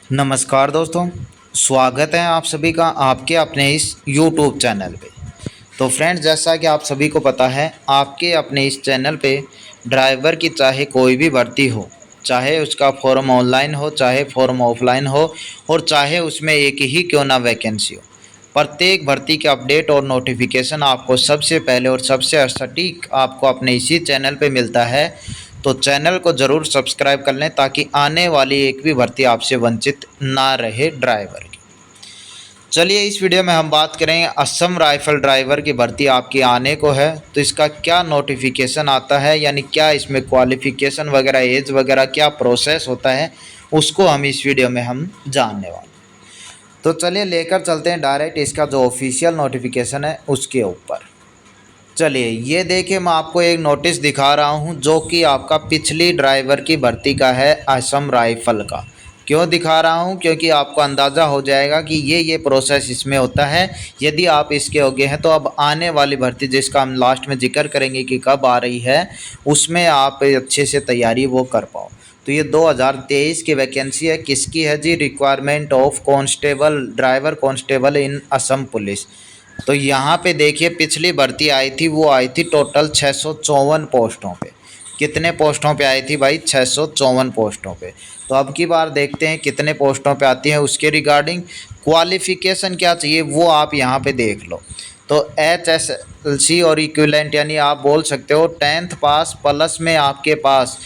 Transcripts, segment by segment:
नमस्कार दोस्तों, स्वागत है आप सभी का आपके अपने इस YouTube चैनल पे। तो फ्रेंड्स, जैसा कि आप सभी को पता है, आपके अपने इस चैनल पे ड्राइवर की चाहे कोई भी भर्ती हो, चाहे उसका फॉर्म ऑनलाइन हो, चाहे फॉर्म ऑफलाइन हो और चाहे उसमें एक ही क्यों ना वैकेंसी हो, प्रत्येक भर्ती के अपडेट और नोटिफिकेशन आपको सबसे पहले और सबसे सटीक आपको अपने इसी चैनल पे मिलता है। तो चैनल को ज़रूर सब्सक्राइब कर लें ताकि आने वाली एक भी भर्ती आपसे वंचित ना रहे ड्राइवर की। चलिए, इस वीडियो में हम बात करेंगे असम राइफल ड्राइवर की भर्ती आपकी आने को है, तो इसका क्या नोटिफिकेशन आता है, यानी क्या इसमें क्वालिफ़िकेशन वगैरह, एज वगैरह क्या प्रोसेस होता है, उसको हम इस वीडियो में हम जानने वाले। तो चलिए लेकर चलते हैं डायरेक्ट इसका जो ऑफिशियल नोटिफिकेशन है उसके ऊपर। चलिए, ये देखिए, मैं आपको एक नोटिस दिखा रहा हूँ जो कि आपका पिछली ड्राइवर की भर्ती का है, असम राइफल का। क्यों दिखा रहा हूँ? क्योंकि आपको अंदाज़ा हो जाएगा कि ये प्रोसेस इसमें होता है। यदि आप इसके हो गए हैं तो अब आने वाली भर्ती, जिसका हम लास्ट में जिक्र करेंगे कि कब आ रही है, उसमें आप अच्छे से तैयारी वो कर पाओ। तो ये 2023 की वैकेंसी है। किसकी है जी? Requirement of constable, driver constable in Assam police. तो यहाँ पे देखिए, पिछली भर्ती आई थी, वो आई थी टोटल 654 पोस्टों पे। कितने पोस्टों पे आई थी भाई? 654 पोस्टों पे। तो अब की बार देखते हैं कितने पोस्टों पे आती है। उसके रिगार्डिंग क्वालिफ़िकेशन क्या चाहिए वो आप यहाँ पे देख लो। तो HSLC और इक्विवेलेंट, यानी आप बोल सकते हो 10th पास प्लस में आपके पास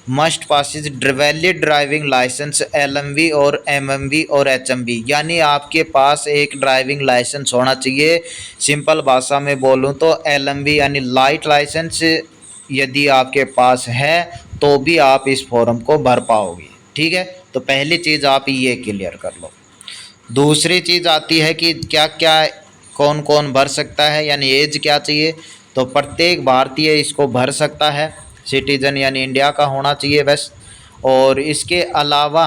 must possess valid driving licence LMV और MMV और HMV, यानी आपके पास एक ड्राइविंग लाइसेंस होना चाहिए। सिंपल भाषा में बोलूँ तो LMV यानी लाइट लाइसेंस यदि आपके पास है तो भी आप इस फॉर्म को भर पाओगे। ठीक है, तो पहली चीज़ आप ये क्लियर कर लो। दूसरी चीज़ आती है कि क्या क्या कौन कौन भर सकता है, यानी एज क्या चाहिए। तो प्रत्येक भारतीय इसको भर सकता है, सिटीजन यानी इंडिया का होना चाहिए बस। और इसके अलावा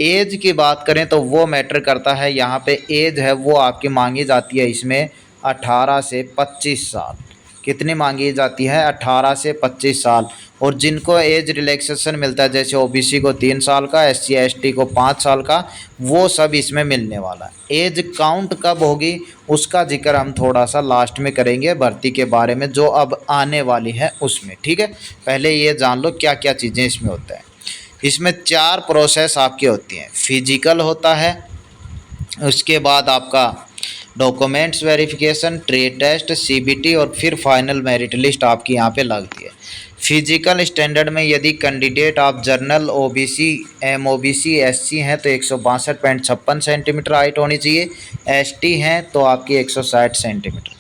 एज की बात करें तो वो मैटर करता है। यहाँ पे एज है वो आपकी मांगी जाती है इसमें 18 से 25 साल। कितनी मांगी जाती है? 18 से 25 साल। और जिनको एज रिलैक्सेशन मिलता है, जैसे OBC को 3 साल का, SC ST को 5 साल का, वो सब इसमें मिलने वाला है। एज काउंट कब होगी उसका जिक्र हम थोड़ा सा लास्ट में करेंगे भर्ती के बारे में, जो अब आने वाली है उसमें। ठीक है, पहले ये जान लो क्या क्या चीज़ें इसमें होता है। इसमें 4 प्रोसेस आपकी होती हैं। फिजिकल होता है, उसके बाद आपका documents verification, trade test, CBT और फिर फाइनल मेरिट लिस्ट आपकी यहाँ पे लगती है। फिजिकल स्टैंडर्ड में यदि कैंडिडेट आप जर्नल, OBC, MOBC, SC हैं तो 162.56 सेंटीमीटर हाइट होनी चाहिए। ST हैं तो आपकी 160 सेंटीमीटर।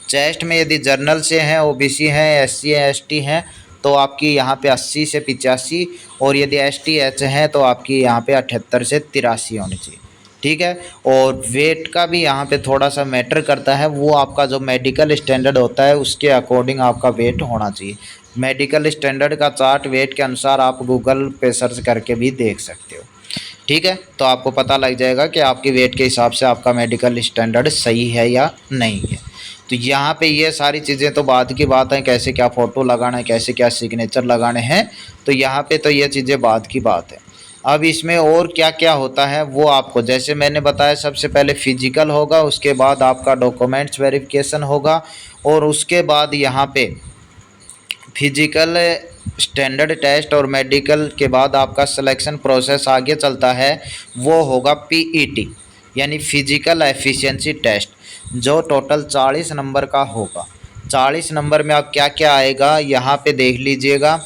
चेस्ट में यदि जर्नल से हैं, OBC हैं, SC ST हैं तो आपकी यहाँ पे 80 से 85, और यदि STH हैं तो आपकी यहाँ पे 78 से 83 होनी चाहिए। ठीक है, और वेट का भी यहाँ पे थोड़ा सा मैटर करता है। वो आपका जो मेडिकल स्टैंडर्ड होता है उसके अकॉर्डिंग आपका वेट होना चाहिए। मेडिकल स्टैंडर्ड का चार्ट वेट के अनुसार आप गूगल पे सर्च करके भी देख सकते हो। ठीक है, तो आपको पता लग जाएगा कि आपके वेट के हिसाब से आपका मेडिकल स्टैंडर्ड सही है या नहीं है। तो यहाँ पे ये सारी चीज़ें तो बाद की बात है, कैसे क्या फ़ोटो लगाना है, कैसे क्या सिग्नेचर लगाने हैं, तो यहाँ पे तो ये चीज़ें बाद की बात है। अब इसमें और क्या क्या होता है वो आपको, जैसे मैंने बताया, सबसे पहले फिजिकल होगा, उसके बाद आपका डॉक्यूमेंट्स वेरिफिकेशन होगा, और उसके बाद यहाँ पे फिजिकल स्टैंडर्ड टेस्ट और मेडिकल के बाद आपका सिलेक्शन प्रोसेस आगे चलता है। वो होगा PET यानी फिजिकल एफिशिएंसी टेस्ट, जो टोटल 40 नंबर का होगा। 40 नंबर में आप क्या क्या आएगा यहाँ पे देख लीजिएगा।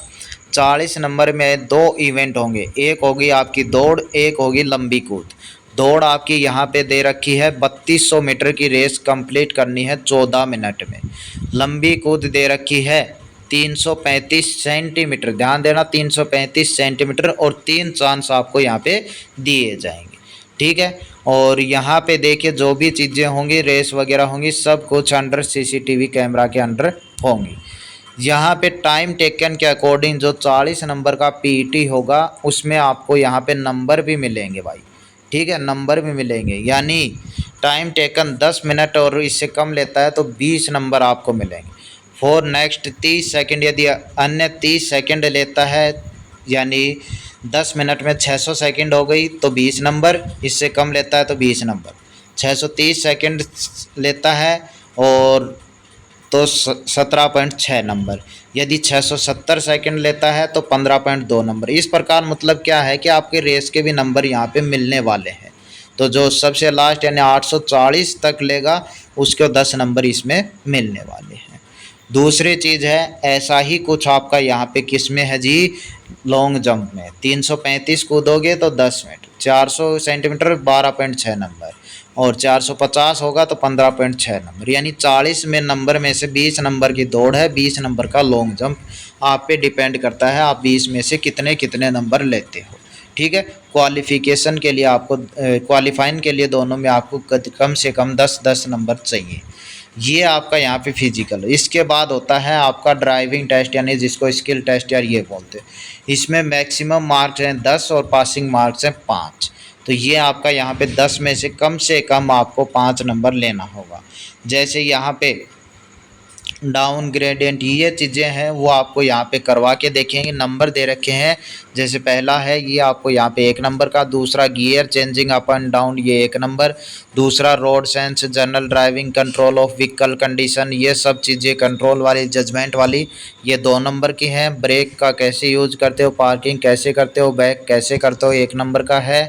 40 नंबर में 2 इवेंट होंगे, एक होगी आपकी दौड़, एक होगी लंबी कूद। दौड़ आपकी यहाँ पे दे रखी है 3200 मीटर की रेस कंप्लीट करनी है 14 मिनट में। लंबी कूद दे रखी है 335 सेंटीमीटर, ध्यान देना 335 सेंटीमीटर, और 3 चांस आपको यहाँ पे दिए जाएंगे। ठीक है, और यहाँ पे देखिए जो भी चीज़ें होंगी, रेस वगैरह होंगी, सब कुछ अंडर CCTV कैमरा के अंडर होंगी। यहाँ पे टाइम टेकन के अकॉर्डिंग जो 40 नंबर का PET होगा उसमें आपको यहाँ पे नंबर भी मिलेंगे भाई। ठीक है, नंबर भी मिलेंगे, यानी टाइम टेकन 10 मिनट और इससे कम लेता है तो 20 नंबर आपको मिलेंगे। फॉर नेक्स्ट 30 सेकंड, यदि अन्य 30 सेकंड लेता है, यानी 10 मिनट में 600 सेकंड हो गई तो 20 नंबर, इससे कम लेता है तो 20 नंबर। 630 सेकंड लेता है और तो 17.6 नंबर। यदि 670 सेकंड लेता है तो 15.2 नंबर। इस प्रकार मतलब क्या है कि आपके रेस के भी नंबर यहाँ पे मिलने वाले हैं। तो जो सबसे लास्ट यानी 840 तक लेगा उसको 10 नंबर इसमें मिलने वाले हैं। दूसरी चीज़ है, ऐसा ही कुछ आपका यहाँ पे किस में है जी, लॉन्ग जंप में 335 कूदोगे तो 10 मिनट, 400 सेंटीमीटर 12.6 नंबर, और 450 होगा तो 15.6 नंबर। यानी 40 में नंबर में से 20 नंबर की दौड़ है, 20 नंबर का लॉन्ग जंप। आप पे डिपेंड करता है आप 20 में से कितने कितने नंबर लेते हो। ठीक है, क्वालिफिकेशन के लिए आपको क्वालिफाइंग के लिए दोनों में आपको कम से कम 10-10 नंबर चाहिए। ये आपका यहाँ पे फिजिकल। इसके बाद होता है आपका ड्राइविंग टेस्ट, यानी जिसको स्किल टेस्ट यार ये बोलते हैं। इसमें मैक्सिमम मार्क्स हैं 10 और पासिंग मार्क्स हैं 5। तो ये आपका यहाँ पे 10 में से कम आपको 5 नंबर लेना होगा। जैसे यहाँ पे डाउन ग्रेडियंट ये चीज़ें हैं वो आपको यहाँ पे करवा के देखेंगे। नंबर दे रखे हैं, जैसे पहला है ये आपको यहाँ पे 1 नंबर का, दूसरा gear changing up and down ये 1 नंबर, दूसरा road sense, general driving, control of vehicle condition, ये सब चीज़ें कंट्रोल वाली, जजमेंट वाली, ये 2 नंबर की हैं। ब्रेक का कैसे यूज करते हो, पार्किंग कैसे करते हो, बैक कैसे करते हो 1 नंबर का है।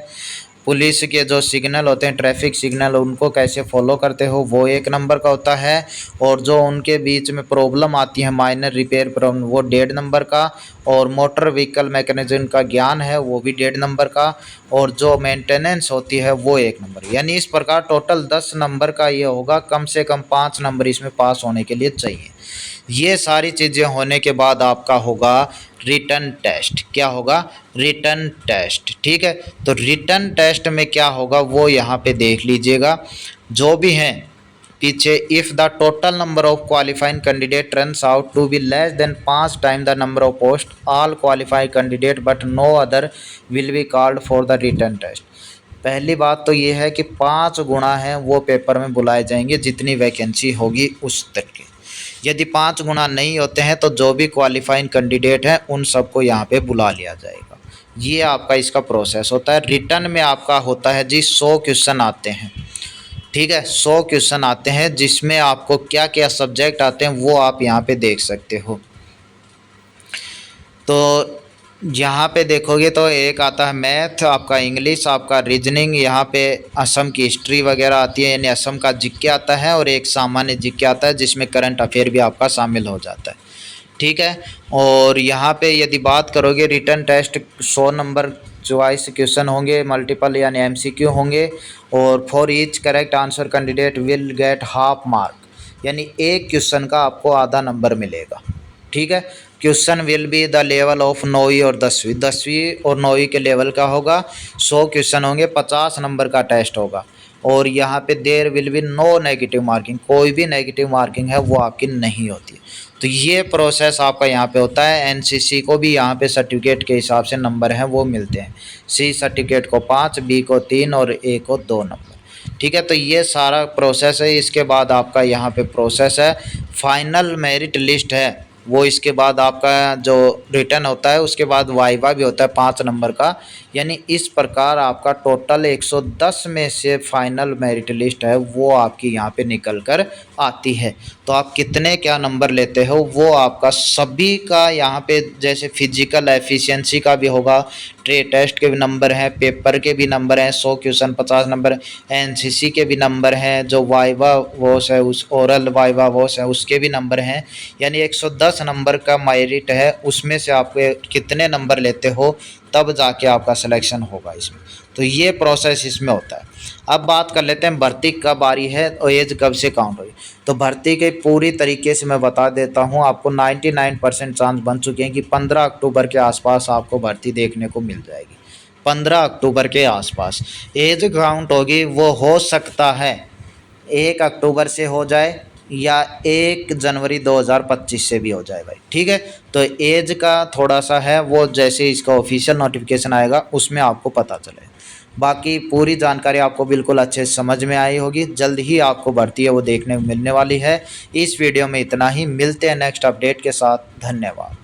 पुलिस के जो सिग्नल होते हैं, ट्रैफिक सिग्नल, उनको कैसे फॉलो करते हो वो 1 नंबर का होता है। और जो उनके बीच में प्रॉब्लम आती है, माइनर रिपेयर प्रॉब्लम, वो 1.5 नंबर का। और मोटर व्हीकल मैकेनिज्म का ज्ञान है वो भी 1.5 नंबर का। और जो मेंटेनेंस होती है वो 1 नंबर। यानी इस प्रकार टोटल 10 नंबर का ये होगा। कम से कम 5 नंबर इसमें पास होने के लिए चाहिए। ये सारी चीज़ें होने के बाद आपका होगा रिटन टेस्ट। क्या होगा? Written test. ठीक है, तो रिटन टेस्ट में क्या होगा वो यहाँ पे देख लीजिएगा। जो भी हैं पीछे, if the total number of qualifying candidate turns out to be less than 5 time the number of post, all qualified candidate but no other will be called for the written test. पहली बात तो ये है कि 5 गुना हैं वो paper में बुलाए जाएंगे, जितनी वैकेंसी होगी उस तरीके। यदि 5 गुना नहीं होते हैं तो जो भी क्वालिफाइंग कैंडिडेट हैं उन सबको यहाँ पे बुला लिया जाएगा। ये आपका इसका प्रोसेस होता है। रिटर्न में आपका होता है जी 100 क्वेश्चन आते हैं। ठीक है, 100 क्वेश्चन आते हैं, जिसमें आपको क्या क्या सब्जेक्ट आते हैं वो आप यहाँ पे देख सकते हो। तो यहाँ पे देखोगे तो एक आता है मैथ, आपका इंग्लिश, आपका रीजनिंग, यहाँ पे असम की हिस्ट्री वगैरह आती है, यानी असम का जीके आता है, और एक सामान्य जीके आता है जिसमें करंट अफेयर भी आपका शामिल हो जाता है। ठीक है, और यहाँ पे यदि बात करोगे written test 100 number choice question होंगे, मल्टीपल यानी एमसीक्यू होंगे, और for each correct answer candidate will get half mark, यानी एक क्वेश्चन का आपको आधा नंबर मिलेगा। ठीक है, question will be the level of 9वीं और 10वीं, 10वीं और 9वीं के लेवल का होगा। 100 क्वेश्चन होंगे, 50 नंबर का टेस्ट होगा। और यहाँ पे there will be no negative marking, कोई भी नेगेटिव मार्किंग है वो आपकी नहीं होती। तो ये प्रोसेस आपका यहाँ पे होता है। एनसीसी को भी यहाँ पे सर्टिफिकेट के हिसाब से नंबर हैं वो मिलते हैं। सी सर्टिफिकेट को 5, बी को 3 और ए को 2 नंबर। ठीक है, तो ये सारा प्रोसेस है। इसके बाद आपका यहाँ पे प्रोसेस है फाइनल मेरिट लिस्ट है वो। इसके बाद आपका जो रिटर्न होता है उसके बाद वाइवा भी होता है 5 नंबर का। यानी इस प्रकार आपका टोटल 110 में से फाइनल मेरिट लिस्ट है वो आपकी यहाँ पे निकल कर आती है। तो आप कितने क्या नंबर लेते हो वो आपका सभी का यहाँ पे, जैसे फिजिकल एफिशिएंसी का भी होगा, ट्रेड टेस्ट के भी नंबर हैं, पेपर के भी नंबर हैं, 100 क्वेश्चन 50 नंबर, एनसीसी के भी नंबर हैं, जो वाइवा वॉस है उस ओरल वाइवा वॉस है उसके भी नंबर हैं। यानी 110 नंबर का मेरिट है, उसमें से आप कितने नंबर लेते हो तब जाके आपका सिलेक्शन होगा इसमें। तो ये प्रोसेस इसमें होता है। अब बात कर लेते हैं भर्ती कब आ रही है और एज कब से काउंट होगी। तो भर्ती के पूरी तरीके से मैं बता देता हूँ आपको। 99% चांस बन चुके हैं कि 15 अक्टूबर के आसपास आपको भर्ती देखने को मिल जाएगी। 15 अक्टूबर के आसपास एज काउंट होगी। वो हो सकता है 1 अक्टूबर से हो जाए या 1 जनवरी 2025 से भी हो जाए भाई। ठीक है, तो एज का थोड़ा सा है वो, जैसे इसका ऑफिशियल नोटिफिकेशन आएगा उसमें आपको पता चले। बाकी पूरी जानकारी आपको बिल्कुल अच्छे से समझ में आई होगी। जल्द ही आपको भर्ती है वो देखने को मिलने वाली है। इस वीडियो में इतना ही, मिलते हैं नेक्स्ट अपडेट के साथ। धन्यवाद।